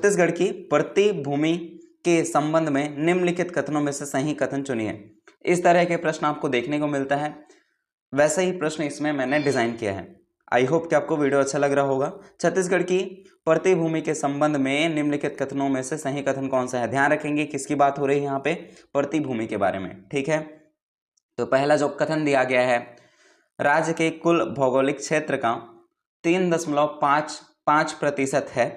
छत्तीसगढ़ की प्रति भूमि के संबंध में निम्नलिखित कथनों में से सही कथन चुनिए। इस तरह के प्रश्न आपको देखने को मिलता है, वैसे ही प्रश्न इसमें मैंने डिजाइन किया है। आई होप कि आपको वीडियो अच्छा लग रहा होगा। छत्तीसगढ़ की प्रति भूमि के संबंध में निम्नलिखित कथनों में से सही कथन कौन सा है। ध्यान रखेंगे किसकी बात हो रही है यहाँ पे, प्रति भूमि के बारे में, ठीक है। तो पहला जो कथन दिया गया है, राज्य के कुल भौगोलिक क्षेत्र का 3.55% है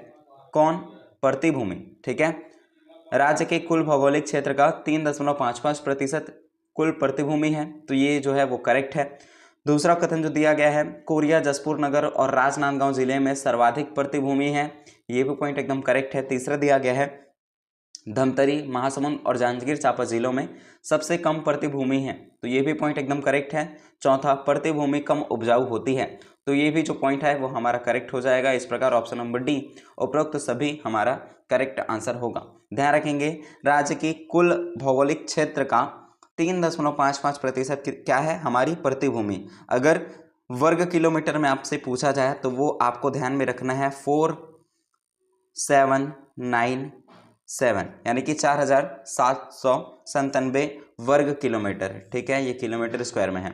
कौन, प्रति भूमि, ठीक है। राज्य के कुल भौगोलिक क्षेत्र का 3.55% कुल प्रतिभूमि है, तो ये जो है वो करेक्ट है। दूसरा कथन जो दिया गया है, कोरिया, जसपुर नगर और राजनांदगांव जिले में सर्वाधिक प्रतिभूमि है, ये भी पॉइंट एकदम करेक्ट है। तीसरा दिया गया है, धमतरी, महासमुंद और जांजगीर चांपा जिलों में सबसे कम प्रतिभूमि है, तो ये भी पॉइंट एकदम करेक्ट है। चौथा, प्रतिभूमि कम उपजाऊ होती है, तो ये भी जो पॉइंट है वो हमारा करेक्ट हो जाएगा। इस प्रकार ऑप्शन नंबर डी उपरोक्त सभी हमारा करेक्ट आंसर होगा। ध्यान रखेंगे, राज्य की कुल भौगोलिक क्षेत्र का 3.55% क्या है, हमारी प्रतिभूमि। अगर वर्ग किलोमीटर में आपसे पूछा जाए तो वो आपको ध्यान में रखना है 4797, यानी कि 4797 वर्ग किलोमीटर, ठीक है। ये किलोमीटर स्क्वायर में है।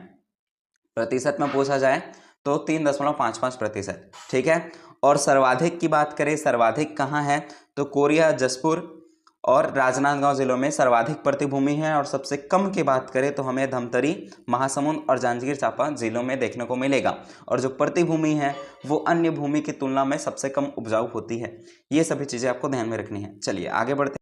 प्रतिशत में पूछा जाए तो 3.55%, ठीक है। और सर्वाधिक की बात करें, सर्वाधिक कहाँ है, तो कोरिया, जसपुर और राजनांदगांव जिलों में सर्वाधिक प्रतिभूमि है। और सबसे कम की बात करें तो हमें धमतरी, महासमुंद और जांजगीर चांपा जिलों में देखने को मिलेगा। और जो प्रतिभूमि है वो अन्य भूमि की तुलना में सबसे कम उपजाऊ होती है। ये सभी चीज़ें आपको ध्यान में रखनी है। चलिए आगे बढ़ते हैं।